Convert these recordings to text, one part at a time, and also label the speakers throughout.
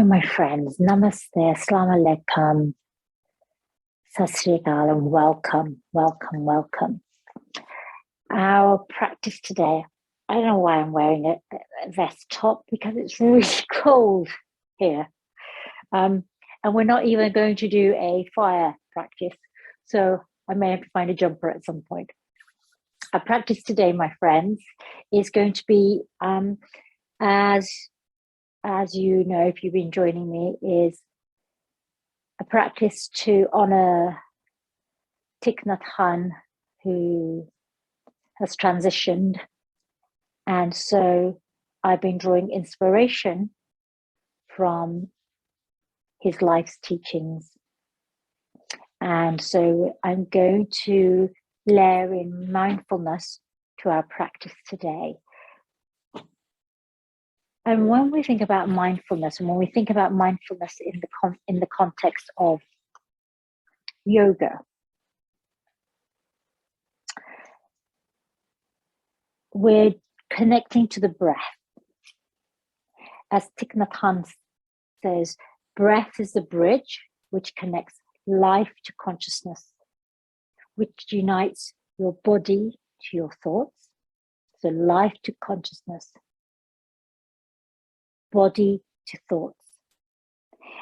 Speaker 1: my friends, namaste, assalamu alaikum, sat sri akal, and welcome, welcome, welcome. Our practice today, I don't know why I'm wearing a vest top, because it's really cold here. And we're not even going to do a fire practice, so I may have to find a jumper at some point. Our practice today, my friends, is going to be, as you know, if you've been joining me, is a practice to honor Thích, who has transitioned. And so I've been drawing inspiration from his life's teachings. And so I'm going to layer in mindfulness to our practice today. And when we think about mindfulness, and when we think about mindfulness in the context of yoga, we're connecting to the breath. As Thích says, breath is the bridge which connects life to consciousness, which unites your body to your thoughts. So life to consciousness, body to thoughts.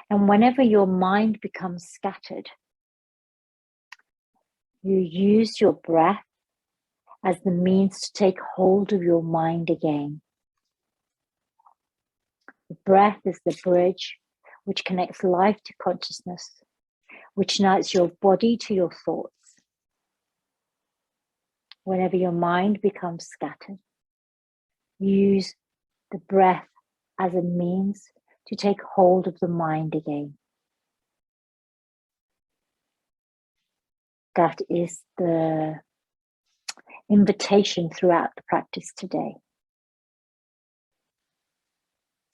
Speaker 1: And whenever your mind becomes scattered, you use your breath as the means to take hold of your mind again. The breath is the bridge which connects life to consciousness, which unites your body to your thoughts. Whenever your mind becomes scattered, use the breath as a means to take hold of the mind again. That is the invitation throughout the practice today.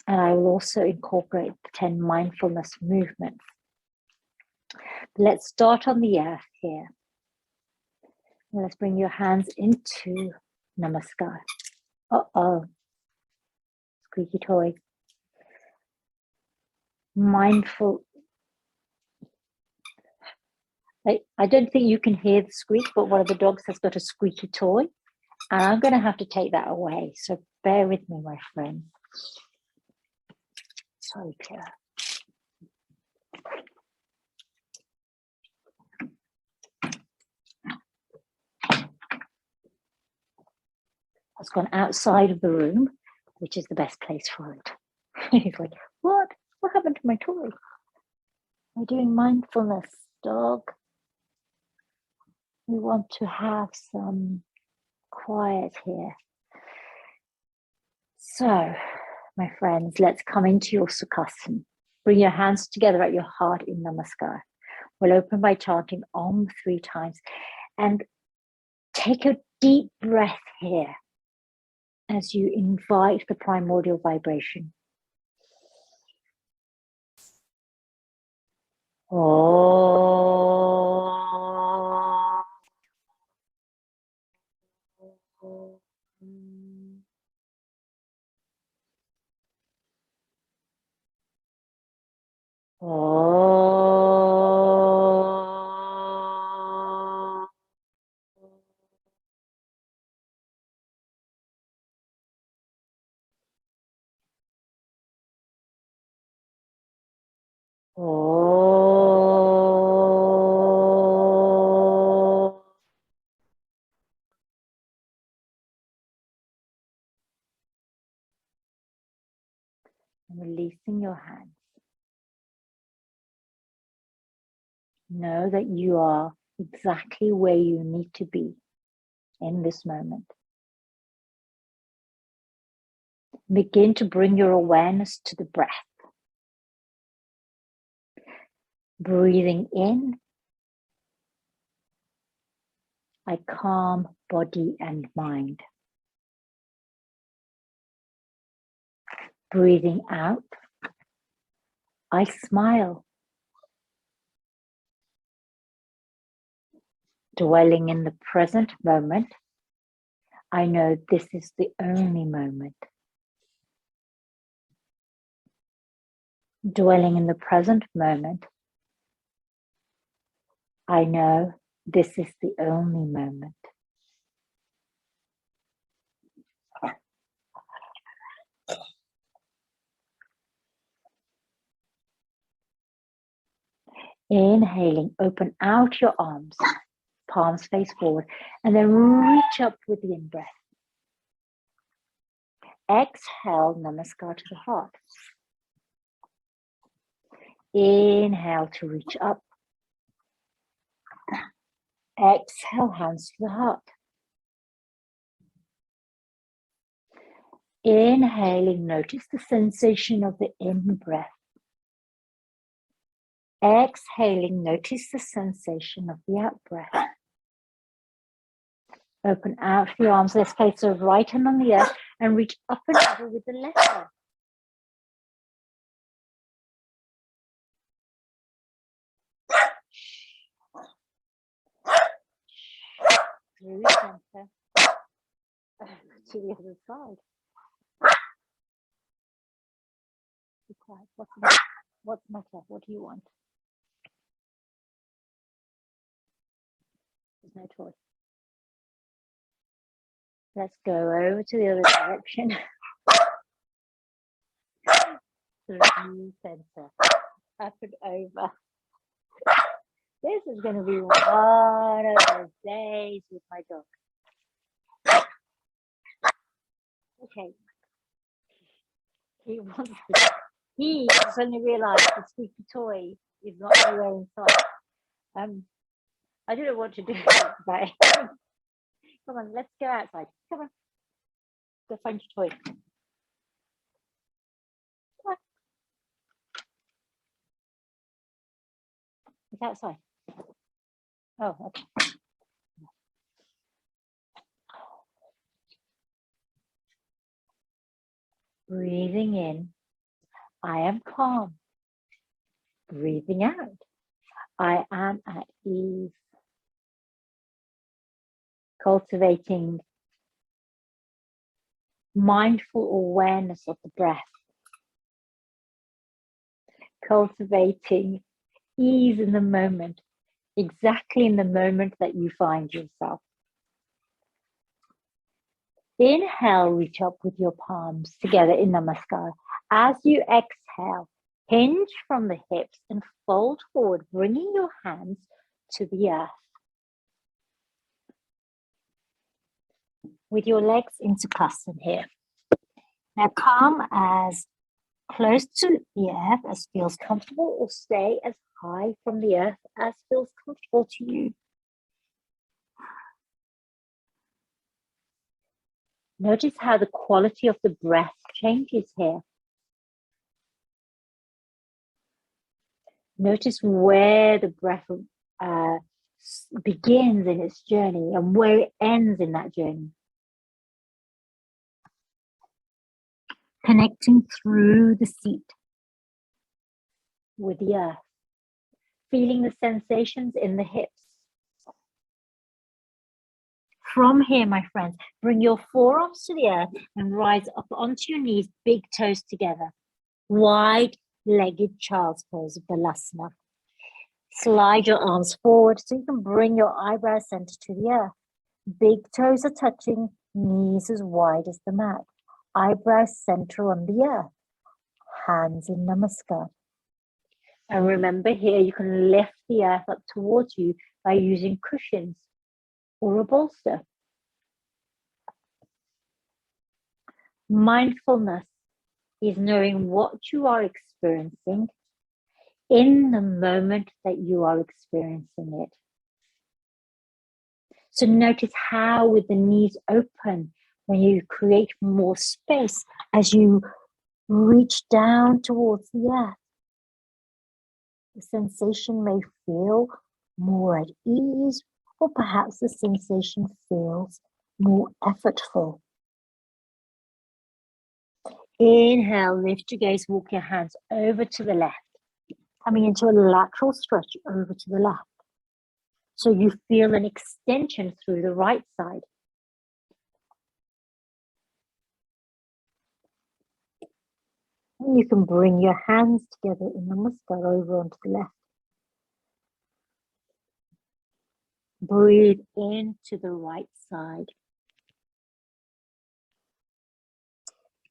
Speaker 1: And I will also incorporate the 10 mindfulness movements. Let's start on the earth here. Let's bring your hands into Namaskar. Uh-oh. Squeaky toy. Mindful. I don't think you can hear the squeak, but one of the dogs has got a squeaky toy. And I'm going to have to take that away. So bear with me, my friend. Sorry, Claire. It's gone outside of the room, which is the best place for it. He's like, what? What happened to my toy? We're doing mindfulness, dog. We want to have some quiet here. So, my friends, let's come into your Sukhasana. Bring your hands together at your heart in Namaskar. We'll open by chanting Om 3 times. And take a deep breath here as you invite the primordial vibration. Om. And releasing your hands. Know that you are exactly where you need to be in this moment. Begin to bring your awareness to the breath. Breathing in, I calm body and mind. Breathing out, I smile. Dwelling in the present moment, I know this is the only moment. dwelling in the present moment. I know this is the only moment. Inhaling, open out your arms, palms face forward, and then reach up with the in-breath. Exhale, namaskar to the heart. Inhale to reach up. Exhale, hands to the heart. Inhaling, notice the sensation of the in-breath. Exhaling, notice the sensation of the out-breath. Open out the arms. Let's place the right hand on the earth and reach up and over with the left hand. Through center. To the other side. Be quiet. What's the matter? What do you want? There's no toy. Let's go over to the other direction. Through center. Up and over. This is going to be one of those days with my dog. Okay. He suddenly realized the squeaky toy is not anywhere inside. I don't know what to do about it. Come on, let's go outside. Come on. Go find your toy. Come on. It's outside. Oh, okay. Breathing in, I am calm. Breathing out, I am at ease. Cultivating mindful awareness of the breath. Cultivating ease in the moment, exactly in the moment that you find yourself. Inhale, reach up with your palms together in Namaskar. As you exhale, hinge from the hips and fold forward, bringing your hands to the earth. With your legs interclassing here. Now come as close to the earth as feels comfortable, or stay as high from the earth as feels comfortable to you. Notice how the quality of the breath changes here. Notice where the breath begins in its journey and where it ends in that journey. Connecting through the seat with the earth. Feeling the sensations in the hips. From here, my friends, bring your forearms to the earth and rise up onto your knees, big toes together. Wide-legged child's pose of Tadasana. Slide your arms forward so you can bring your eyebrows center to the earth. Big toes are touching, knees as wide as the mat. Eyebrows center on the earth. Hands in Namaskar. And remember here, you can lift the earth up towards you by using cushions or a bolster. Mindfulness is knowing what you are experiencing in the moment that you are experiencing it. So notice how with the knees open, when you create more space as you reach down towards the earth, the sensation may feel more at ease, or perhaps the sensation feels more effortful. Inhale, lift your gaze, walk your hands over to the left, coming into a lateral stretch over to the left. So you feel an extension through the right side. And you can bring your hands together in Namaskar over onto the left. Breathe into the right side.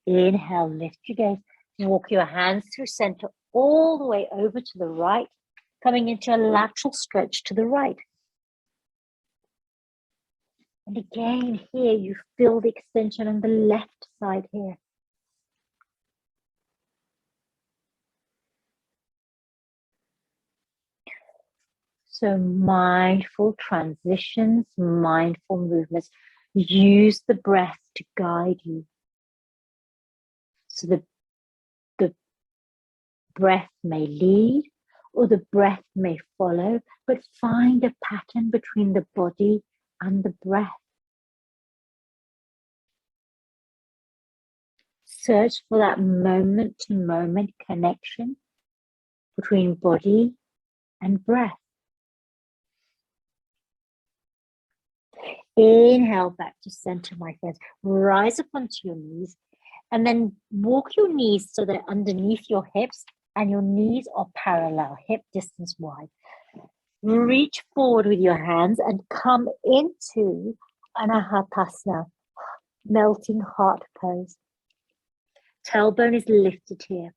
Speaker 1: Inhale, lift your gaze. Walk your hands through center all the way over to the right, coming into a lateral stretch to the right. And again, here you feel the extension on the left side here. So mindful transitions, mindful movements. Use the breath to guide you. So the breath may lead or the breath may follow, but find a pattern between the body and the breath. Search for that moment-to-moment connection between body and breath. Inhale back to center, my friends. Rise up onto your knees and then walk your knees so they're underneath your hips and your knees are parallel, hip distance wide. Reach forward with your hands and come into Anahatasana, melting heart pose. Tailbone is lifted here.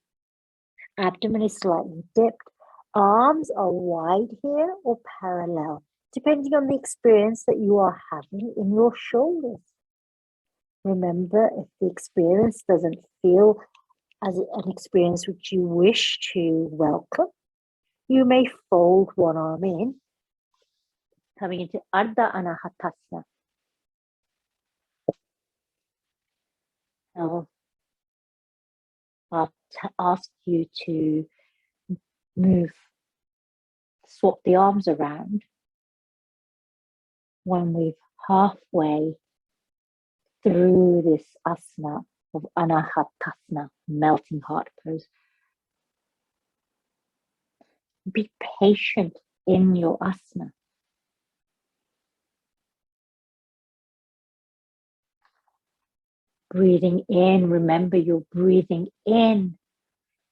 Speaker 1: Abdomen is slightly dipped. Arms are wide here or parallel, depending on the experience that you are having in your shoulders. Remember, if the experience doesn't feel as an experience which you wish to welcome, you may fold one arm in, coming into Ardha Anahatasana. I'll ask you to swap the arms around when we've halfway through this asana of Anahatasana, melting heart pose. Be patient in your asana. Breathing in, remember you're breathing in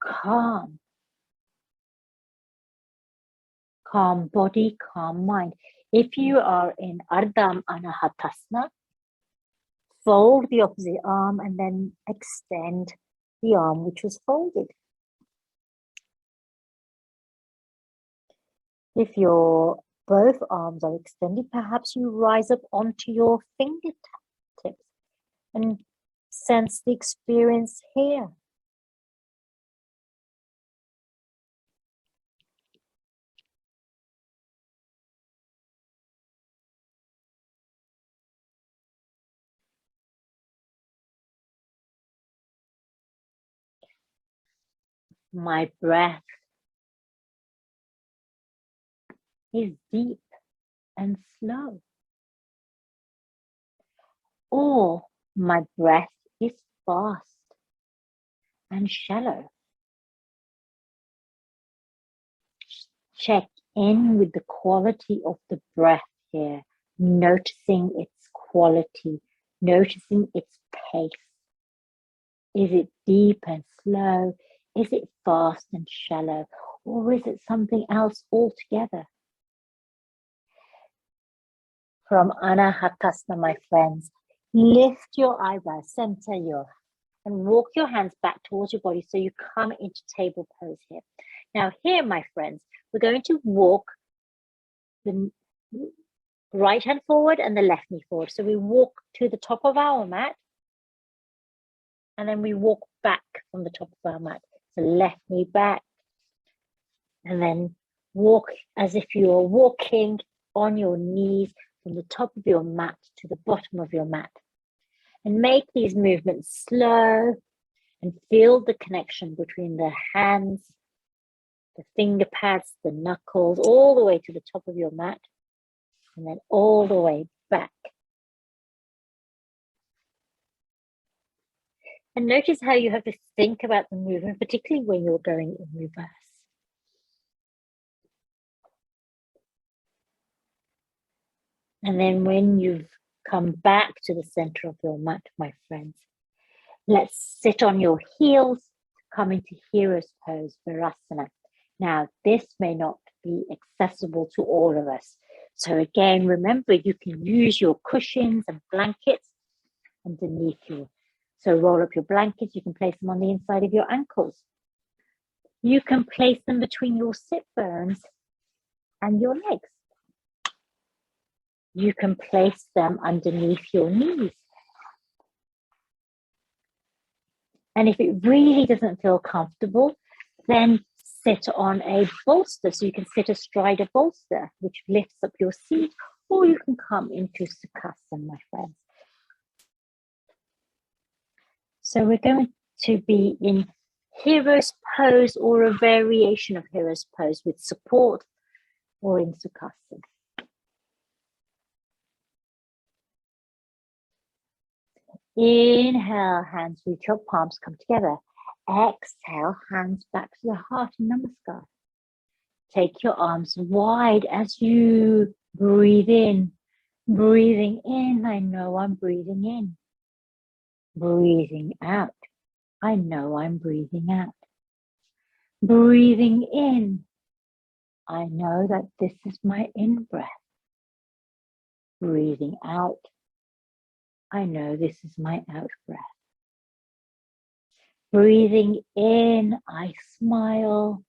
Speaker 1: calm. Calm body, calm mind. If you are in Ardha Anahatasana, fold the opposite arm and then extend the arm which was folded. If your both arms are extended, perhaps you rise up onto your fingertips and sense the experience here. My breath is deep and slow. Or my breath is fast and shallow. Check in with the quality of the breath here, noticing its quality, noticing its pace. Is it deep and slow? Is it fast and shallow? Or is it something else altogether? From Anahatasana, my friends, lift your eyebrows, center your, and walk your hands back towards your body so you come into table pose here. Now here, my friends, we're going to walk the right hand forward and the left knee forward. So we walk to the top of our mat and then we walk back from the top of our mat. So left knee back and then walk as if you are walking on your knees from the top of your mat to the bottom of your mat. And make these movements slow and feel the connection between the hands, the finger pads, the knuckles, all the way to the top of your mat, and then all the way back. And notice how you have to think about the movement, particularly when you're going in reverse. And then when you've come back to the center of your mat, my friends, let's sit on your heels come into hero's pose, Virasana. Now, this may not be accessible to all of us. So again, remember, you can use your cushions and blankets underneath you. So roll up your blankets, you can place them on the inside of your ankles. You can place them between your sit bones and your legs. You can place them underneath your knees. And if it really doesn't feel comfortable, then sit on a bolster. So you can sit astride a bolster, which lifts up your seat, or you can come into Sukhasana, my friends. So we're going to be in hero's pose or a variation of hero's pose with support or in Sukhasana. Inhale, hands reach up, palms come together. Exhale, hands back to the heart in Namaskar. Take your arms wide as you breathe in. Breathing in, I know I'm breathing in. Breathing out, I know I'm breathing out. Breathing in, I know that this is my in-breath. Breathing out, I know this is my out-breath. Breathing in, I smile.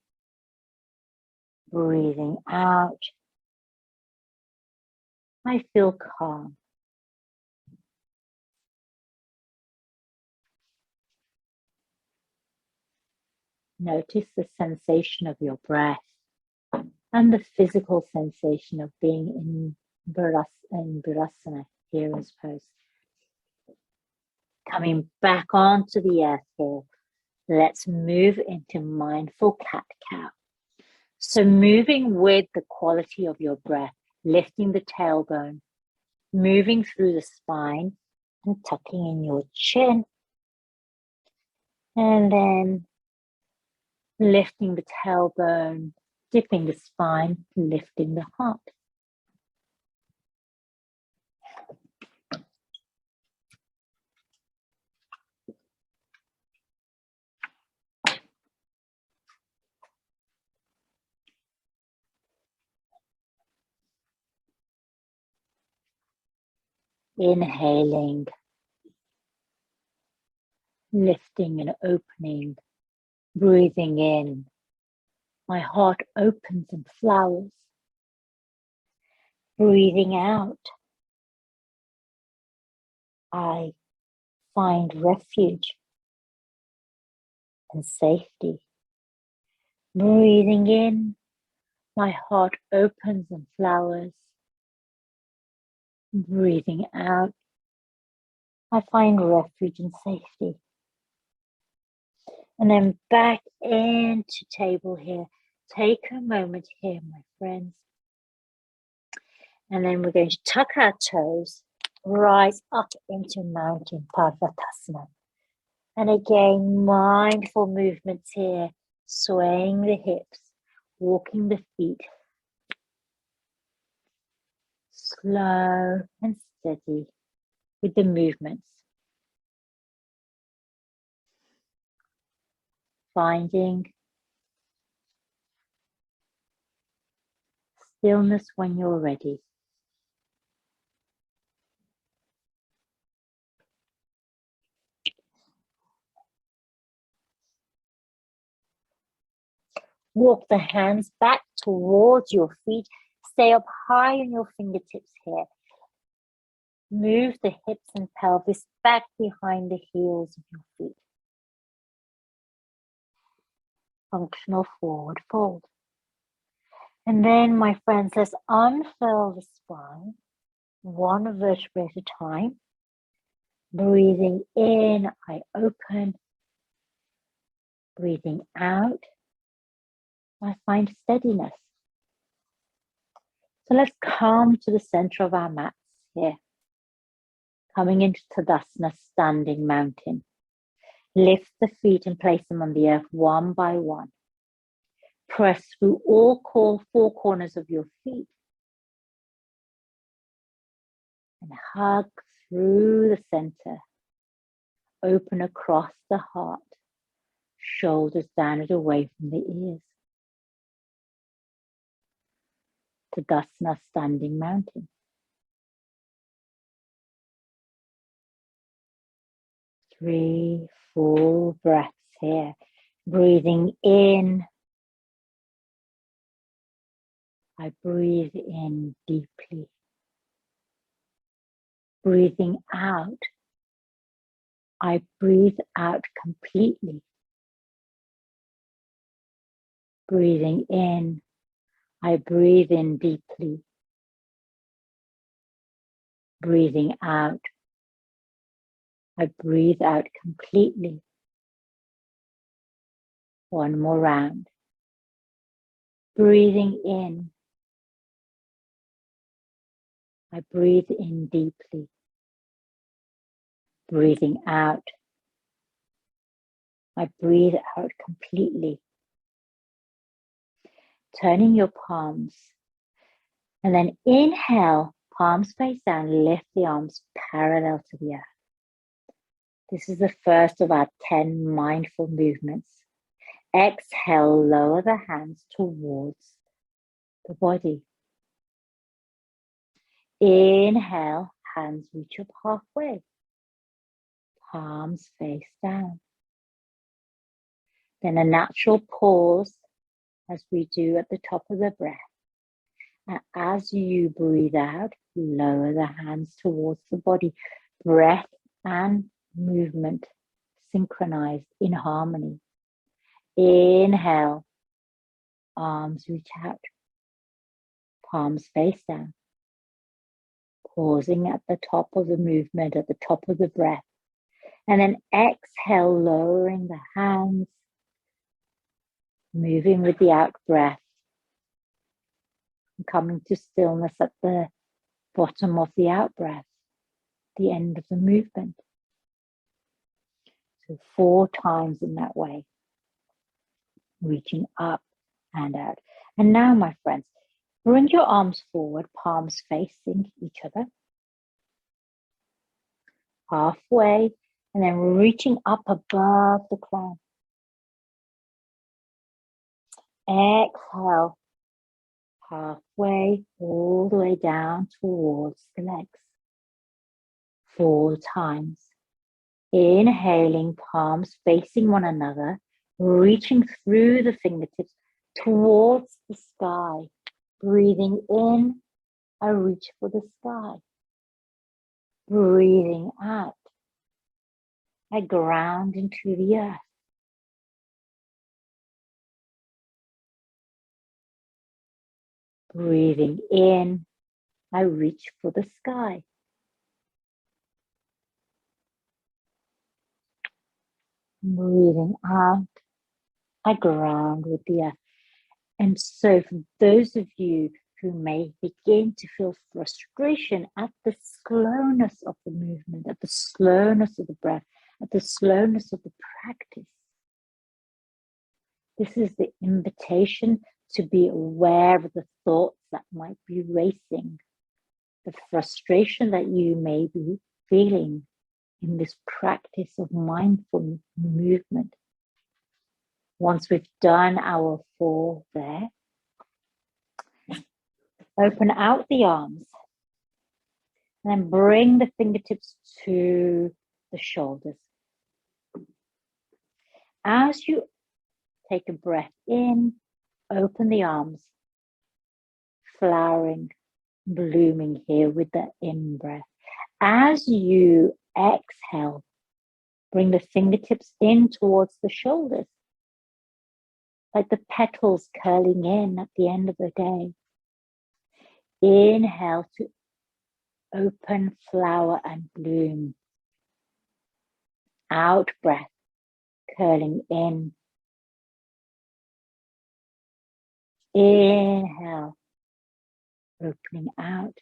Speaker 1: Breathing out, I feel calm. Notice the sensation of your breath and the physical sensation of being in Virasana, hero's pose. Coming back onto the earth here, let's move into mindful cat-cow. So moving with the quality of your breath, lifting the tailbone, moving through the spine and tucking in your chin. And then lifting the tailbone, dipping the spine, lifting the heart. Inhaling, lifting and opening, breathing in. My heart opens and flowers. Breathing out, I find refuge and safety. Breathing in, my heart opens and flowers. Breathing out, I find refuge and safety. And then back into table here. Take a moment here, my friends. And then we're going to tuck our toes, rise up into mountain Parvatasana. And again, mindful movements here, swaying the hips, walking the feet. Slow and steady with the movements. Finding stillness when you're ready. Walk the hands back towards your feet. Stay up high on your fingertips here. Move the hips and pelvis back behind the heels of your feet. Functional forward fold. And then, my friends, let's unfurl the spine, one vertebrae at a time. Breathing in, I open. Breathing out, I find steadiness. So let's come to the center of our mats here. Coming into Tadasana, standing mountain. Lift the feet and place them on the earth one by one. Press through all four corners of your feet. And hug through the center. Open across the heart. shoulders down and away from the ears. Tadasana, standing mountain. 3 full breaths here. Breathing in. I breathe in deeply. Breathing out. I breathe out completely. Breathing in. I breathe in deeply. Breathing out. I breathe out completely. One more round. Breathing in. I breathe in deeply. Breathing out. I breathe out completely. Turning your palms. And then inhale, palms face down, lift the arms parallel to the earth. This is the first of our 10 mindful movements. Exhale, lower the hands towards the body. Inhale, hands reach up halfway. Palms face down. Then a natural pause as we do at the top of the breath. And as you breathe out, lower the hands towards the body. Breath and movement synchronized in harmony. Inhale, arms reach out, palms face down. Pausing at the top of the movement, at the top of the breath. And then exhale, lowering the hands, moving with the out breath. And coming to stillness at the bottom of the out breath, the end of the movement. So 4 times in that way. Reaching up and out. And now, my friends, bring your arms forward, palms facing each other. Halfway, and then reaching up above the crown. Exhale, halfway, all the way down towards the legs. 4 times. Inhaling, palms facing one another, reaching through the fingertips towards the sky. Breathing in, I reach for the sky. Breathing out, I ground into the earth. Breathing in, I reach for the sky. Breathing out, I ground with the earth. And so for those of you who may begin to feel frustration at the slowness of the movement, at the slowness of the breath, at the slowness of the practice, this is the invitation to be aware of the thoughts that might be racing, the frustration that you may be feeling in this practice of mindful movement. Once we've done our 4 there, open out the arms and then bring the fingertips to the shoulders. As you take a breath in, open the arms, flowering, blooming here with the in-breath. As you exhale, bring the fingertips in towards the shoulders, like the petals curling in at the end of the day. Inhale to open, flower, and bloom. Out breath, curling in. Inhale, opening out.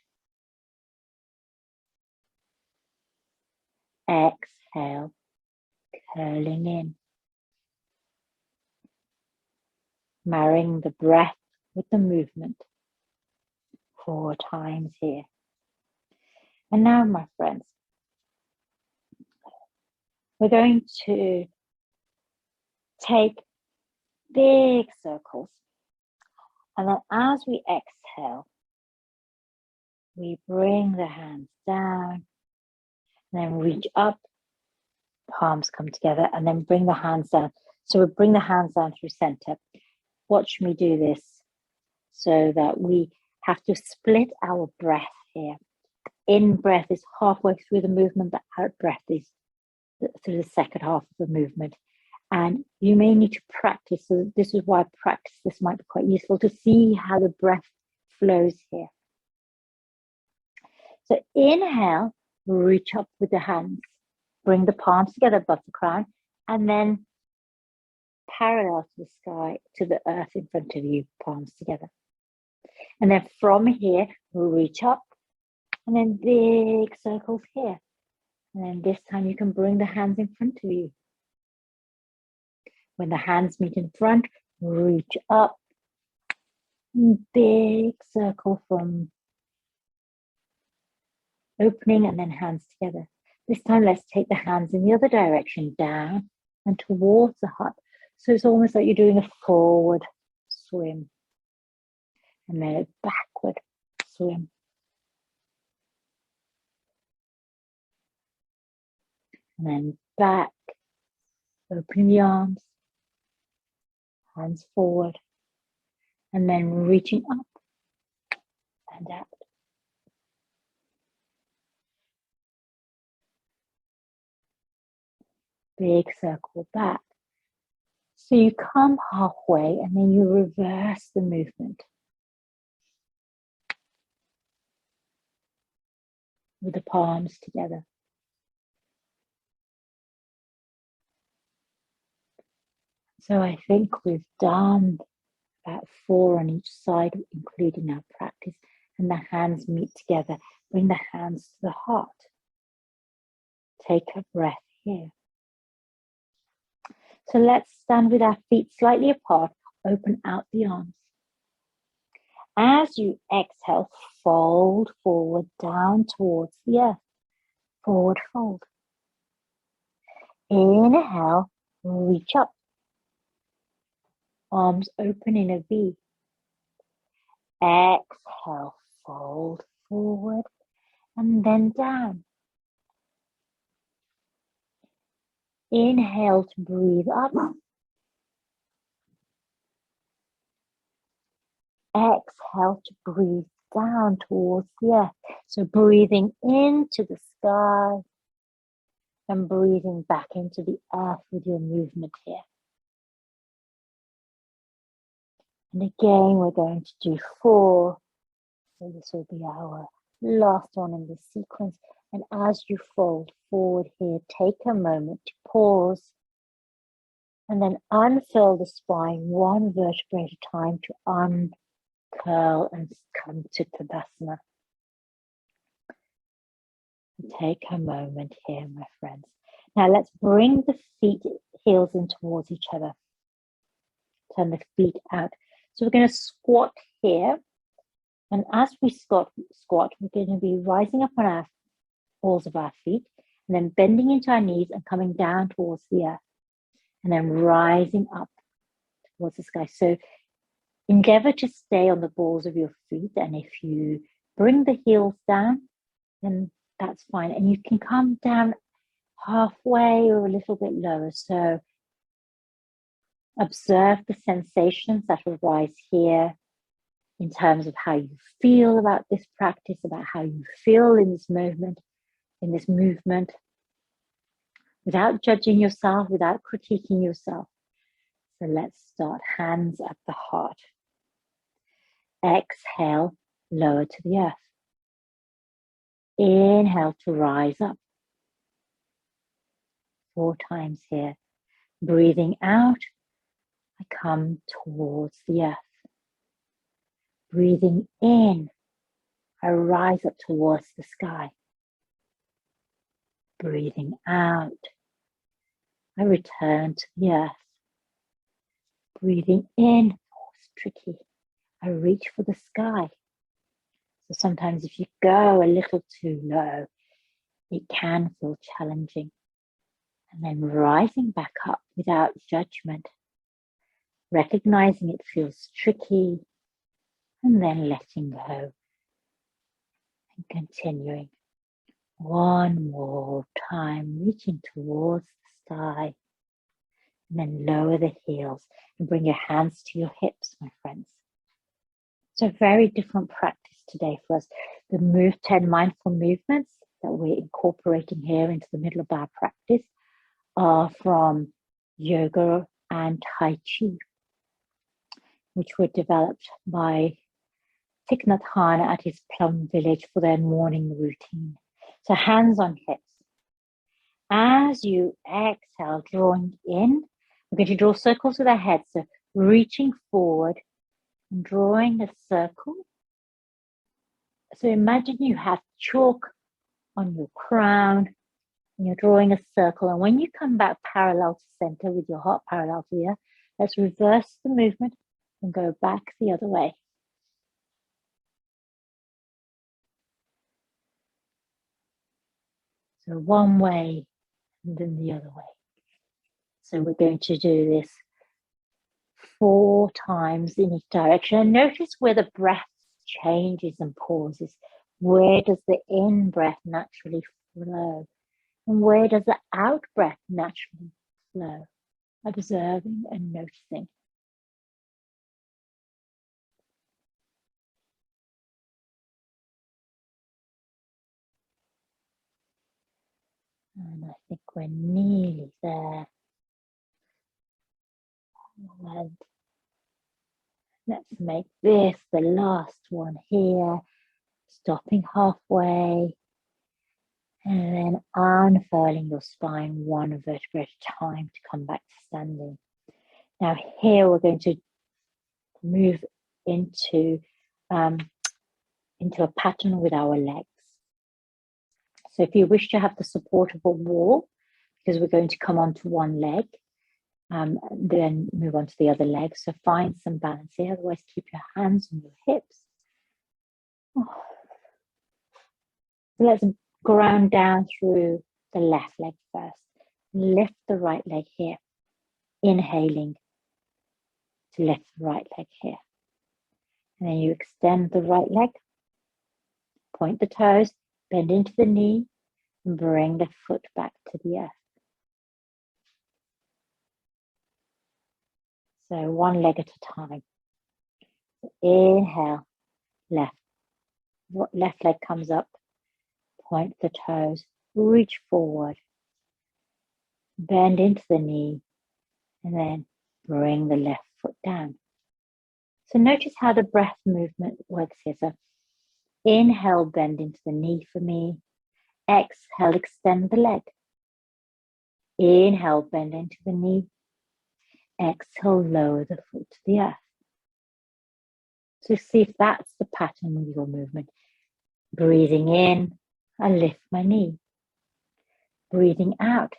Speaker 1: Exhale, curling in. Marrying the breath with the movement. 4 times here. And now, my friends, we're going to take big circles. And then as we exhale, we bring the hands down, and then reach up, palms come together, and then bring the hands down. So we bring the hands down through center. Watch me do this so that we have to split our breath here. In breath is halfway through the movement, the out breath is through the second half of the movement. And you may need to practice. So this is why practice this might be quite useful to see how the breath flows here. So inhale, reach up with the hands, bring the palms together above the crown, and then parallel to the sky, to the earth in front of you, palms together. And then from here, reach up, and then big circles here. And then this time you can bring the hands in front of you. When the hands meet in front, reach up, big circle from opening and then hands together. This time let's take the hands in the other direction, down and towards the heart. So it's almost like you're doing a forward swim and then a backward swim. And then back, opening the arms, hands forward, and then reaching up and out. Big circle back. So you come halfway and then you reverse the movement with the palms together. So I think we've done about 4 on each side, including our practice, and the hands meet together. Bring the hands to the heart. Take a breath here. So let's stand with our feet slightly apart, open out the arms. As you exhale, fold forward down towards the earth. Forward fold. Inhale, reach up. Arms open in a V. Exhale, fold forward and then down. Inhale to breathe up. Exhale to breathe down towards the earth. So breathing into the sky and breathing back into the earth with your movement here. And again, we're going to do 4. So this will be our last one in this sequence. And as you fold forward here, take a moment to pause and then unfurl the spine 1 vertebra at a time to uncurl and come to Tadasana. Take a moment here, my friends. Now let's bring the feet, heels in towards each other. Turn the feet out. So we're going to squat here. And as we squat, we're going to be rising up on our balls of our feet and then bending into our knees and coming down towards the earth and then rising up towards the sky. So endeavor to stay on the balls of your feet. And if you bring the heels down, then that's fine. And you can come down halfway or a little bit lower. So observe the sensations that arise here in terms of how you feel about this practice, about how you feel in this movement, without judging yourself, without critiquing yourself. So let's start. Hands at the heart. Exhale, lower to the earth. Inhale to rise up. 4 times here. Breathing out, I come towards the earth. Breathing in, I rise up towards the sky. Breathing out, I return to the earth. Breathing in, oh, it's tricky. I reach for the sky. So sometimes if you go a little too low, it can feel challenging. And then rising back up without judgment, recognizing it feels tricky, and then letting go and continuing. One more time, reaching towards the sky, and then lower the heels and bring your hands to your hips, my friends. It's a very different practice today for us. The 10 mindful movements that we're incorporating here into the middle of our practice are from yoga and Tai Chi, which were developed by Thích at his Plum Village for their morning routine. So hands on hips. As you exhale, drawing in, we're going to draw circles with our head. So reaching forward and drawing a circle. So imagine you have chalk on your crown and you're drawing a circle. And when you come back parallel to center with your heart parallel to the earth, let's reverse the movement and go back the other way. So one way and then the other way. So we're going to do this 4 times in each direction. And notice where the breath changes and pauses. Where does the in breath naturally flow? And where does the out breath naturally flow? Observing and noticing. And I think we're nearly there. And let's make this the last one here. Stopping halfway. And then unfurling your spine 1 vertebra at a time to come back to standing. Now here we're going to move into a pattern with our legs. So if you wish to have the support of a wall, because we're going to come onto one leg, then move on to the other leg. So find some balance here, otherwise keep your hands on your hips. Let's ground down through the left leg first. Lift the right leg here. Inhaling to lift the right leg here. And then you extend the right leg. Point the toes, bend into the knee, and bring the foot back to the earth. So one leg at a time. Inhale, left leg comes up, point the toes, reach forward, bend into the knee, and then bring the left foot down. So notice how the breath movement works here. So inhale, bend into the knee for me. Exhale, extend the leg. Inhale, bend into the knee. Exhale, lower the foot to the earth. So see if that's the pattern of your movement. Breathing in, I lift my knee. Breathing out,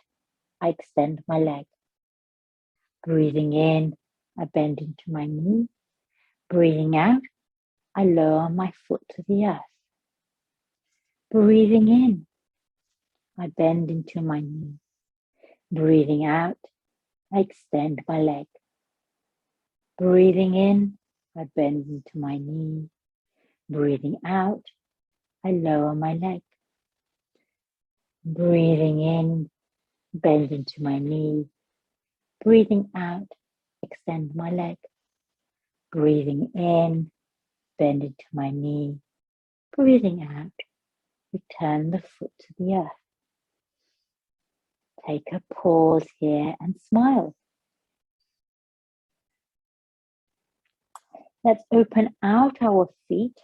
Speaker 1: I extend my leg. Breathing in, I bend into my knee. Breathing out, I lower my foot to the earth. Breathing in, I bend into my knee. Breathing out, I extend my leg. Breathing in, I bend into my knee. Breathing out, I lower my leg. Breathing in, bend into my knee. Breathing out, extend my leg. Breathing in, bend into my knee. Breathing out, return the foot to the earth. Take a pause here and smile. Let's open out our feet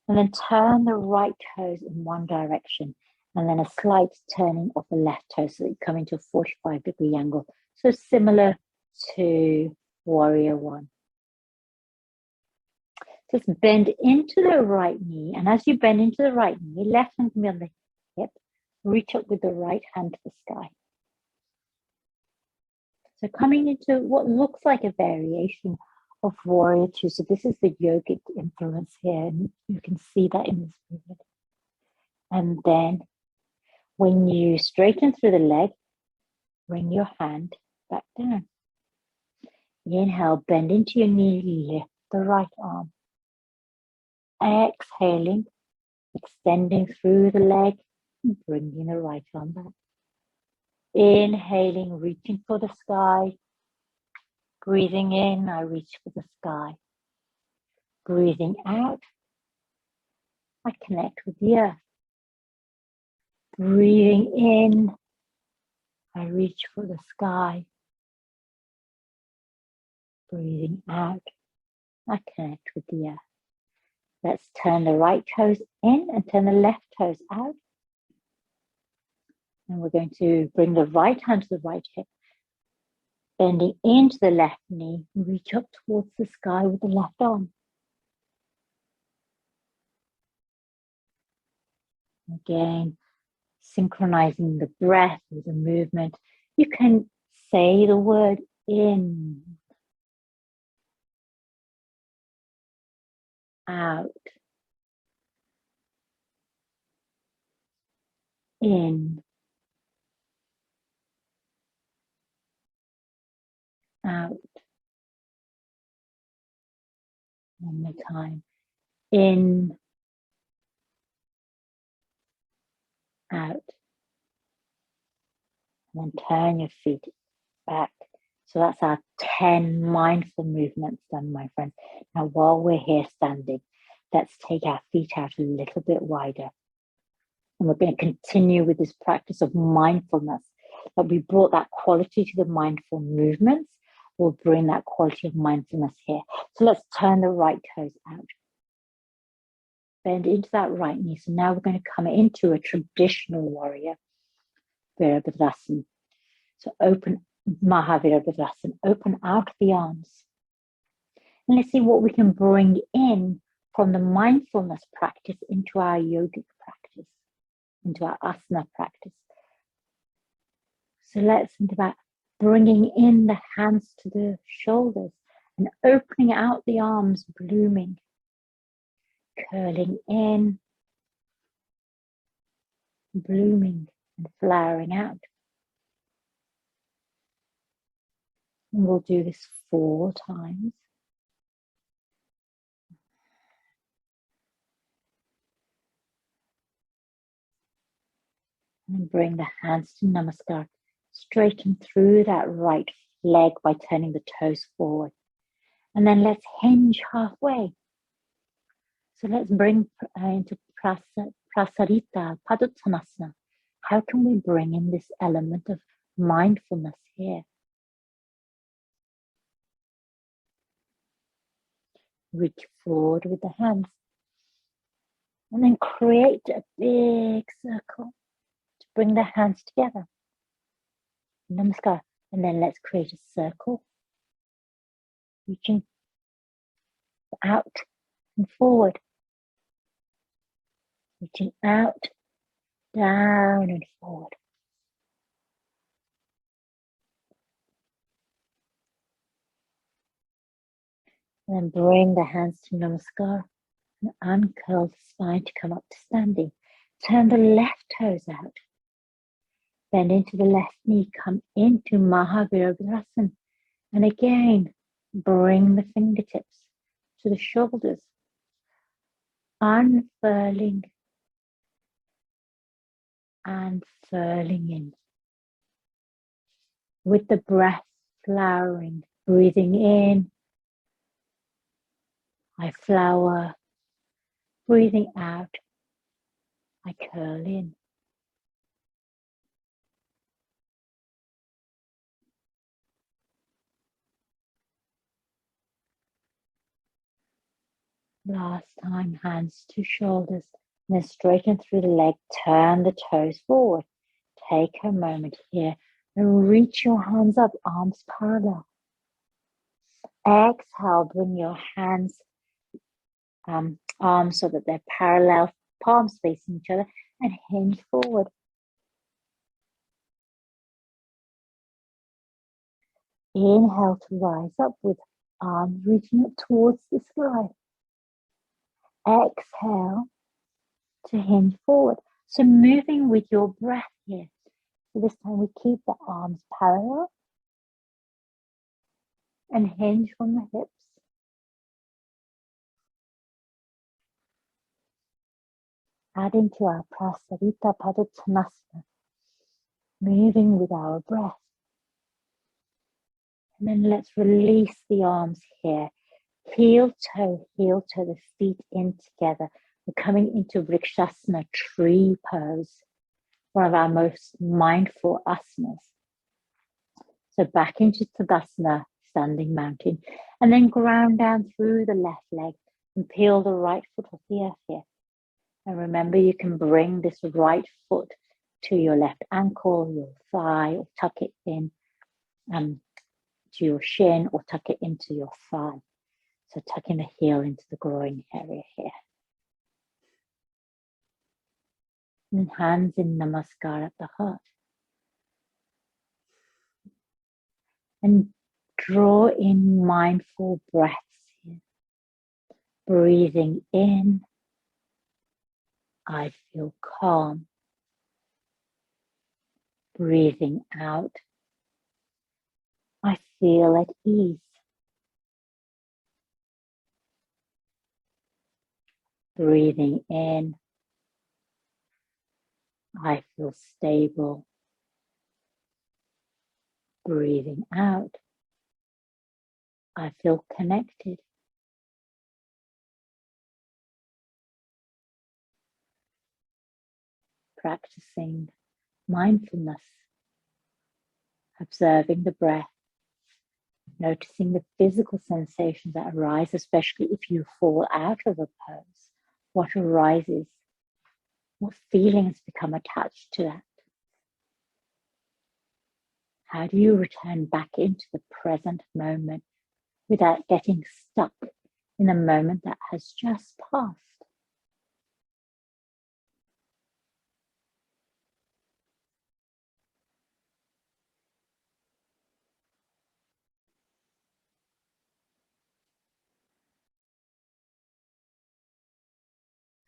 Speaker 1: and then turn the right toes in one direction and then a slight turning of the left toe so that you come into a 45-degree angle. So similar to Warrior One. Just bend into the right knee, and as you bend into the right knee, left hand can be on the hip, reach up with the right hand to the sky. So coming into what looks like a variation of Warrior Two. So this is the yogic influence here, and you can see that in this movement. And then When you straighten through the leg, bring your hand back down. Inhale, bend into your knee, lift the right arm. Exhaling, extending through the leg, bringing the right arm back. Inhaling, reaching for the sky. Breathing in, I reach for the sky. Breathing out, I connect with the earth. Breathing in, I reach for the sky. Breathing out, I connect with the earth. Let's turn the right toes in and turn the left toes out. And we're going to bring the right hand to the right hip. Bending into the left knee, reach up towards the sky with the left arm. Again, synchronizing the breath with the movement. You can say the word in, out, in, out. One more time. In, out. And then turn your feet back. So that's our 10 mindful movements done, my friends. Now, while we're here standing, let's take our feet out a little bit wider. And we're going to continue with this practice of mindfulness. That we brought that quality to the mindful movements. We'll bring that quality of mindfulness here. So let's turn the right toes out. Bend into that right knee. So now we're going to come into a traditional warrior Virabhadrasana. So open Mahavirabhadrasana, open out the arms. And let's see what we can bring in from the mindfulness practice into our yogic practice, into our asana practice. So let's think about bringing in the hands to the shoulders and opening out the arms, blooming, curling in, blooming and flowering out. And we'll do this 4 times. And bring the hands to Namaskar. Straighten through that right leg by turning the toes forward. And then let's hinge halfway. So let's bring into Prasarita, Padottanasana. How can we bring in this element of mindfulness here? Reach forward with the hands. And then create a big circle to bring the hands together. Namaskar. And then let's create a circle. Reaching out and forward. Reaching out, down and forward. And then bring the hands to Namaskar and uncurl the spine to come up to standing. Turn the left toes out. Bend into the left knee, come into Mahavirabhadrasana. And again, bring the fingertips to the shoulders. Unfurling and furling in. With the breath flowering, breathing in, I flower. Breathing out, I curl in. Last time, hands to shoulders. Then straighten through the leg, turn the toes forward. Take a moment here and reach your hands up, arms parallel. Exhale, bring your hands, arms so that they're parallel, palms facing each other, and hinge forward. Inhale to rise up with arms reaching up towards the sky. Exhale to hinge forward. So moving with your breath here. So this time we keep the arms parallel and hinge from the hips. Adding to our Prasarita Padottanasana, moving with our breath. And then let's release the arms here. Heel toe, the feet in together. We're coming into Rikshasana, tree pose, one of our most mindful asanas. So back into Tadasana, standing mountain, and then ground down through the left leg and peel the right foot off the earth here. And remember, you can bring this right foot to your left ankle, your thigh, or tuck it in to your shin, or tuck it into your thigh. So tucking the heel into the groin area here. And hands in Namaskar at the heart. And draw in mindful breaths here. Breathing in, I feel calm. Breathing out, I feel at ease. Breathing in, I feel stable. Breathing out, I feel connected. Practicing mindfulness, observing the breath, noticing the physical sensations that arise, especially if you fall out of a pose. What arises? What feelings become attached to that? How do you return back into the present moment without getting stuck in a moment that has just passed?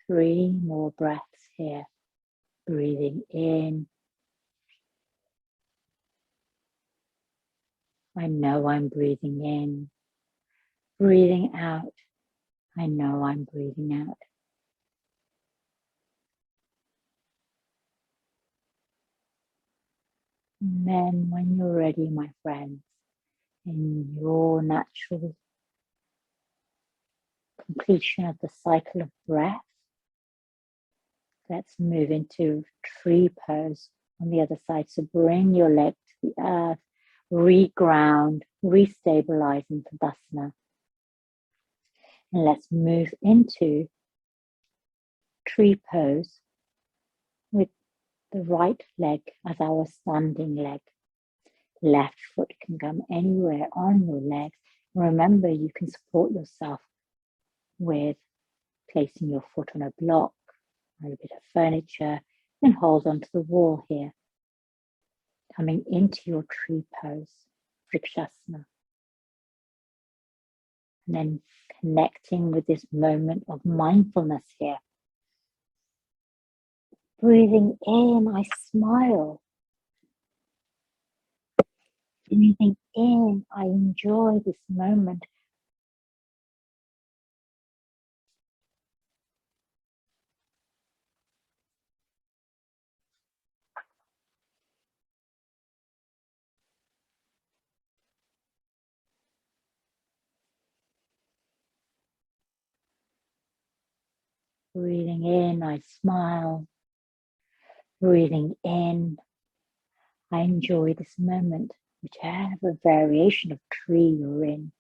Speaker 1: Three more breaths here. Breathing in. I know I'm breathing in. Breathing out. I know I'm breathing out. And then when you're ready, my friends, in your natural completion of the cycle of breath, let's move into tree pose on the other side. So bring your leg to the earth, reground, restabilize into Tadasana. And let's move into tree pose with the right leg as our standing leg. Left foot can come anywhere on your legs. Remember, you can support yourself with placing your foot on a block or a bit of furniture, and hold onto the wall here. Coming into your tree pose, Rikshasana. And then connecting with this moment of mindfulness here. Breathing in, I smile. Breathing in, I enjoy this moment. Breathing in, I smile. Breathing in, I enjoy this moment, whichever variation of tree you're in.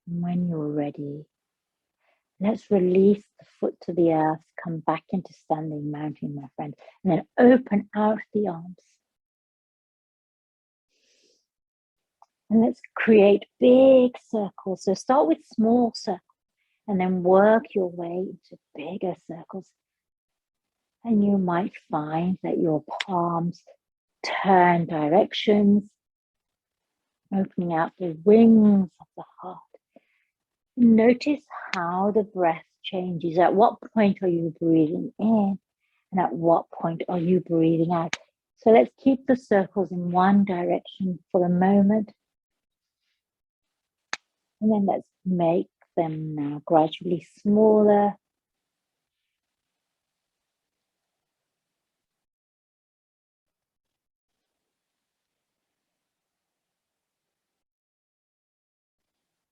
Speaker 1: And when you're ready, let's release the foot to the earth, come back into standing mountain, my friend, and then open out the arms. And let's create big circles. So start with small circles and then work your way into bigger circles. And you might find that your palms turn directions, opening out the wings of the heart. Notice how the breath changes. At what point are you breathing in? And at what point are you breathing out? So let's keep the circles in one direction for a moment. And then let's make them now gradually smaller.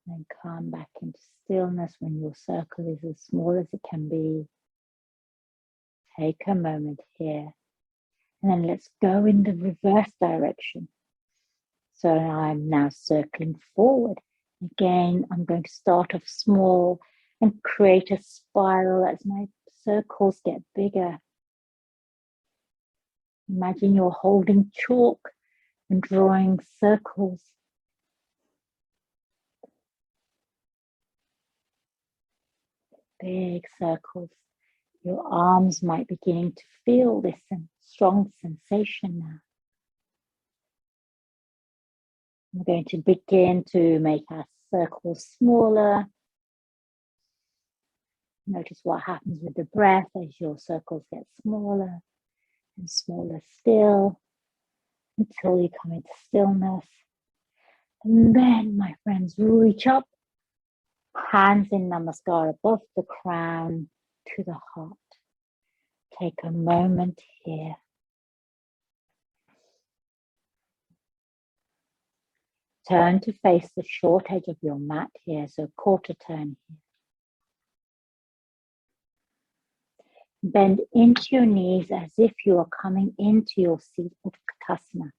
Speaker 1: And then come back into stillness when your circle is as small as it can be. Take a moment here. And then let's go in the reverse direction. So I'm now circling forward. Again, I'm going to start off small and create a spiral as my circles get bigger. Imagine you're holding chalk and drawing circles. Big circles. Your arms might be beginning to feel this strong sensation now. We're going to begin to make our circles smaller. Notice what happens with the breath as your circles get smaller and smaller still until you come into stillness. And then, my friends, reach up, hands in namaskar above the crown to the heart. Take a moment here. Turn to face the short edge of your mat here, so quarter turn here. Bend into your knees as if you are coming into your seat of Tadasana,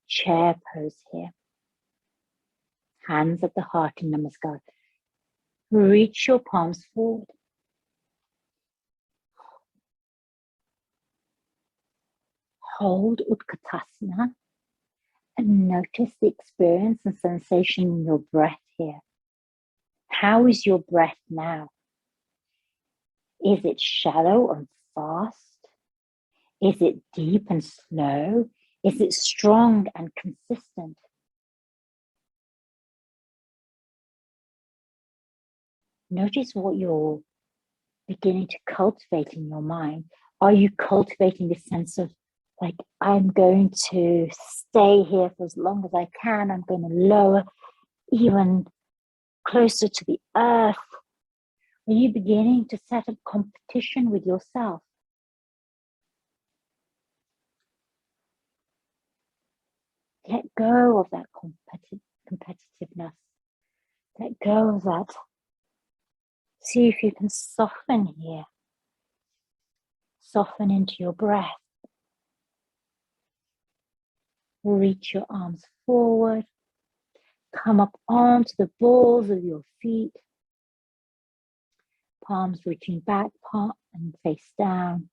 Speaker 1: chair pose here. Hands at the heart in namaskar. Reach your palms forward. Hold Utkatasana and notice the experience and sensation in your breath here. How is your breath now? Is it shallow and fast? Is it deep and slow? Is it strong and consistent? Notice what you're beginning to cultivate in your mind. Are you cultivating this sense of, like, I'm going to stay here for as long as I can. I'm going to lower even closer to the earth. Are you beginning to set up competition with yourself? Let go of that competitiveness. Let go of that. See if you can soften here. Soften into your breath. Reach your arms forward. Come up onto the balls of your feet. Palms reaching back, palm and face down.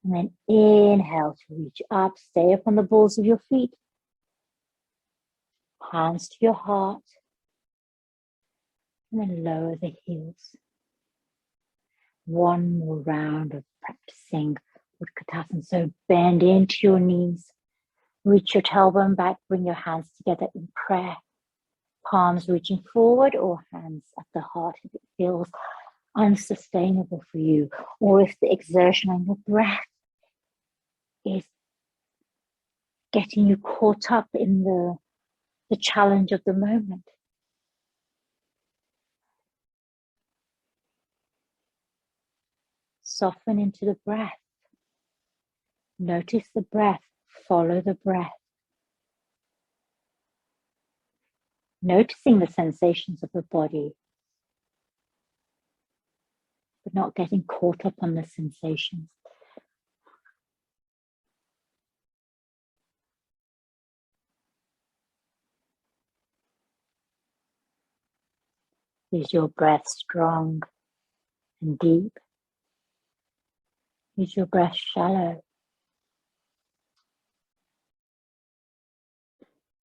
Speaker 1: And then inhale to reach up. Stay up on the balls of your feet. Hands to your heart. And then lower the heels. One more round of practicing Utkatasana. So bend into your knees. Reach your tailbone back. Bring your hands together in prayer. Palms reaching forward or hands at the heart if it feels unsustainable for you, or if the exertion on your breath is getting you caught up in the challenge of the moment. Soften into the breath. Notice the breath. Follow the breath. Noticing the sensations of the body, but not getting caught up on the sensations. Is your breath strong and deep? Is your breath shallow?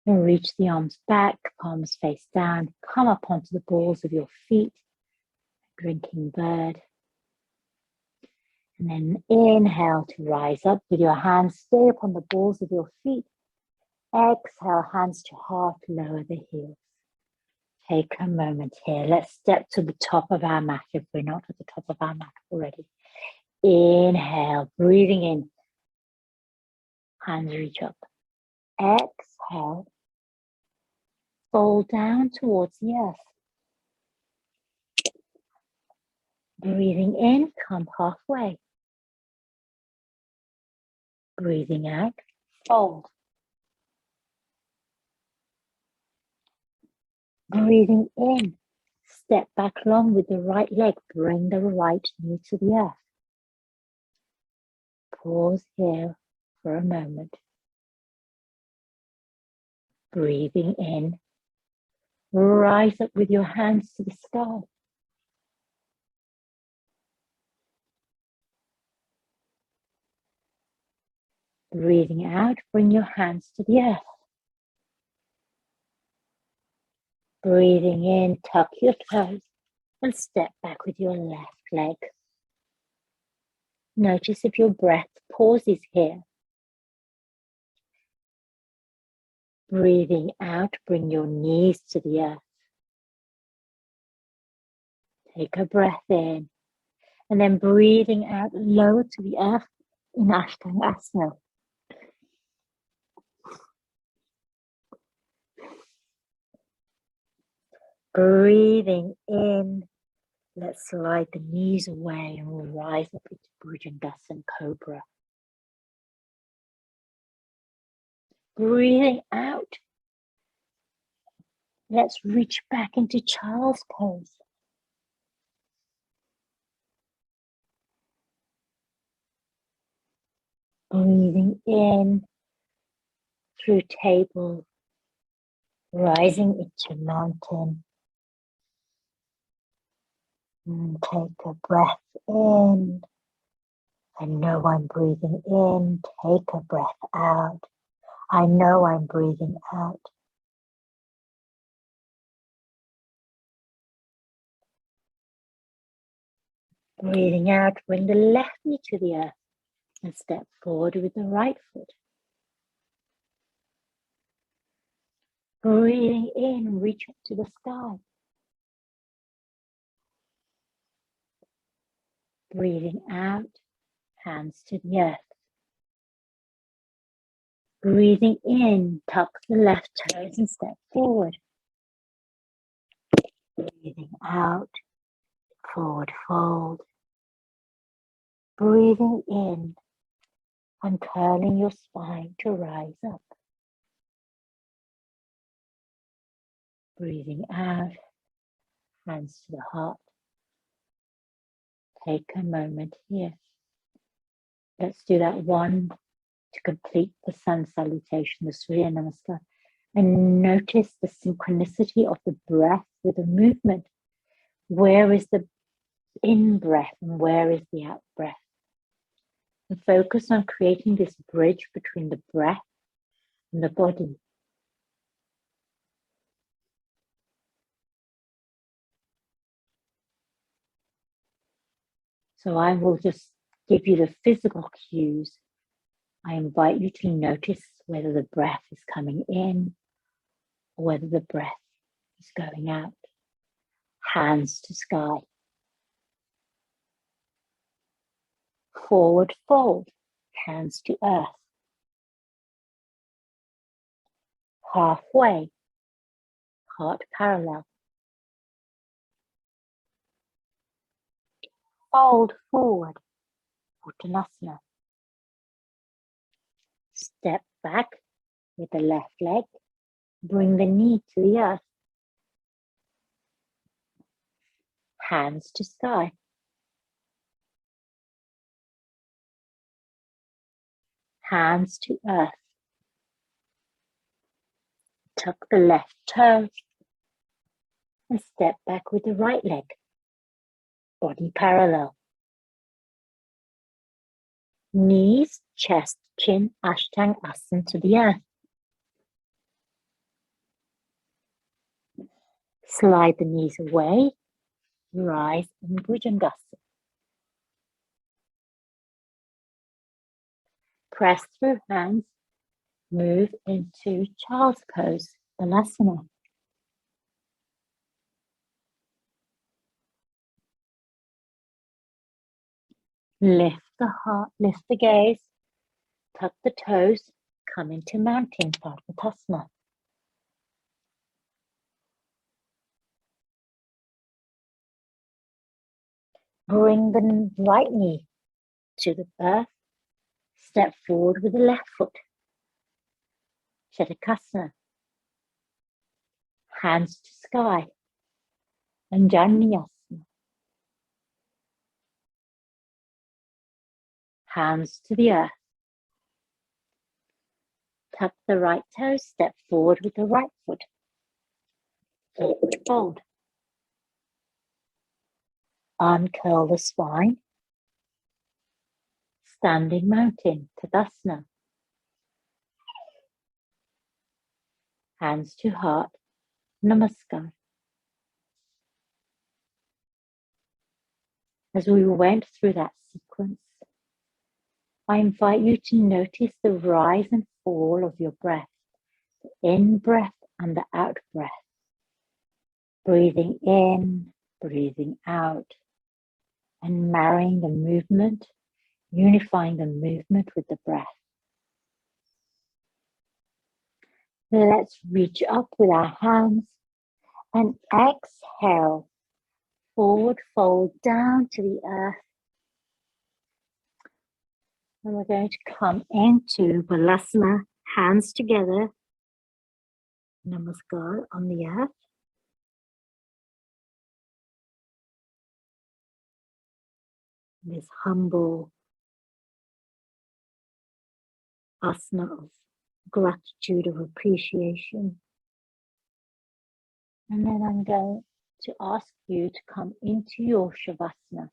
Speaker 1: And reach the arms back, palms face down. Come up onto the balls of your feet, drinking bird. And then inhale to rise up with your hands. Stay upon the balls of your feet. Exhale, hands to heart, lower the heels. Take a moment here. Let's step to the top of our mat if we're not at the top of our mat already. Inhale, breathing in. Hands reach up. Exhale. Fold down towards the earth. Breathing in, come halfway. Breathing out, fold. Breathing in, step back long with the right leg. Bring the right knee to the earth. Pause here for a moment. Breathing in, rise up with your hands to the sky. Breathing out, bring your hands to the earth. Breathing in, tuck your toes and step back with your left leg. Notice if your breath pauses here. Breathing out, bring your knees to the earth. Take a breath in and then breathing out, lower to the earth in Ashtanga. Breathing in, let's slide the knees away and we'll rise up into Bhujangasana Cobra. Breathing out, let's reach back into Child's Pose. Breathing in through table, rising into mountain. And take a breath in. I know I'm breathing in. Take a breath out. I know I'm breathing out. Breathing out, bring the left knee to the earth and step forward with the right foot. Breathing in, reach up to the sky. Breathing out, hands to the earth. Breathing in, tuck the left toes and step forward. Breathing out, forward fold. Breathing in and curling your spine to rise up. Breathing out, hands to the heart. Take a moment here. Let's do that one to complete the sun salutation, the Surya Namaskar. And notice the synchronicity of the breath with the movement. Where is the in-breath and where is the out-breath? And focus on creating this bridge between the breath and the body. So I will just give you the physical cues. I invite you to notice whether the breath is coming in or whether the breath is going out. Hands to sky. Forward fold, hands to earth. Halfway, heart parallel. Fold forward, Uttanasana. Step back with the left leg. Bring the knee to the earth. Hands to sky. Hands to earth. Tuck the left toe and step back with the right leg. Body parallel. Knees, chest, chin, Ashtanga to the earth. Slide the knees away. Rise in Bhujangasana. Press through hands. Move into Child's Pose, Tadasana. Lift the heart, lift the gaze, tuck the toes, come into mountain Tadasana. Bring the right knee to the earth, step forward with the left foot. Shavasana. Hands to sky. Anjaneyasana. Hands to the earth. Tuck the right toe, step forward with the right foot. Forward fold. Uncurl the spine. Standing mountain, Tadasana. Hands to heart, Namaskar. As we went through that sequence, I invite you to notice the rise and fall of your breath, the in-breath and the out-breath. Breathing in, breathing out, and marrying the movement, unifying the movement with the breath. Let's reach up with our hands and exhale. Forward fold down to the earth. And we're going to come into Balasana, hands together. Namaskar on the earth. This humble asana of gratitude, of appreciation. And then I'm going to ask you to come into your Shavasana,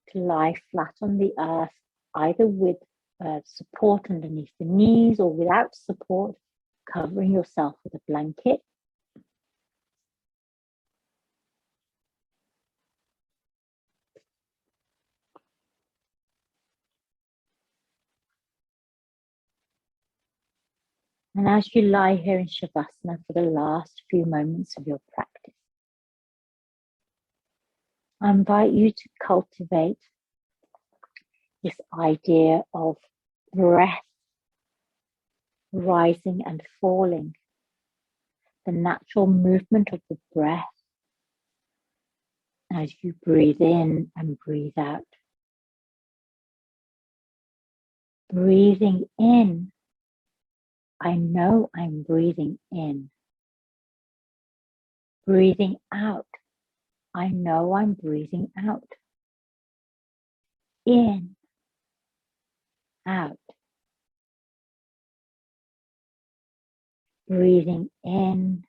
Speaker 1: to lie flat on the earth, either with support underneath the knees or without support, covering yourself with a blanket. And as you lie here in Shavasana for the last few moments of your practice, I invite you to cultivate this idea of breath rising and falling, the natural movement of the breath as you breathe in and breathe out. Breathing in, I know I'm breathing in. Breathing out, I know I'm breathing out. In, out. Breathing in,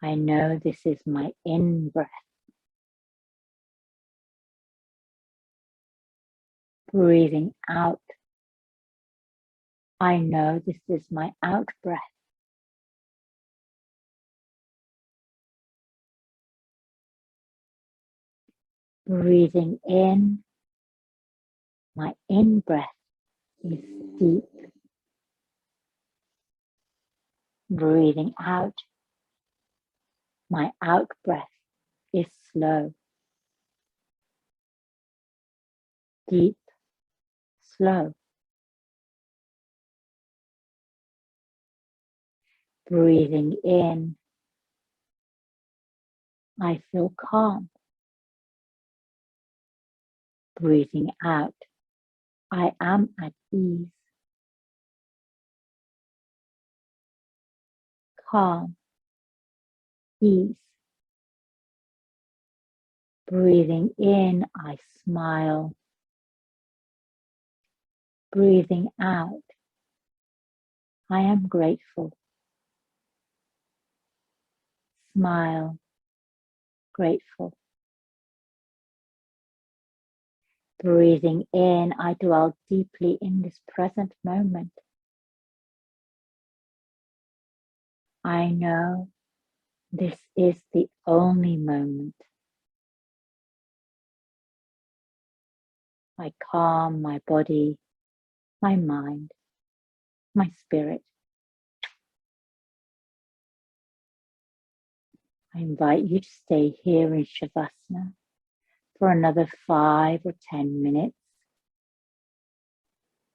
Speaker 1: I know this is my in breath. Breathing out, I know this is my out breath. Breathing in, my in breath is deep. Breathing out, my out breath is slow. Deep, slow. Breathing in, I feel calm. Breathing out, I am at ease. Calm, ease. Breathing in, I smile. Breathing out, I am grateful. Smile, grateful. Breathing in, I dwell deeply in this present moment. I know this is the only moment. I calm my body, my mind, my spirit. I invite you to stay here in Shavasana for another 5 or 10 minutes,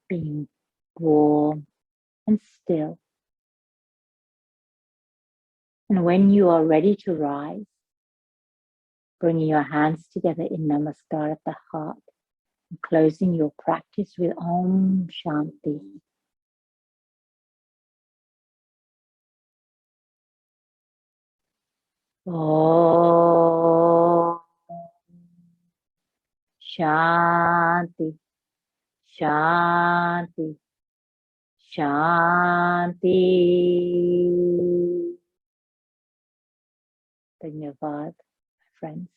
Speaker 1: being warm and still. And when you are ready to rise, bringing your hands together in Namaskar at the heart, and closing your practice with Om Shanti. Om Shanti, Shanti, Shanti. Dhanyavad, my friends.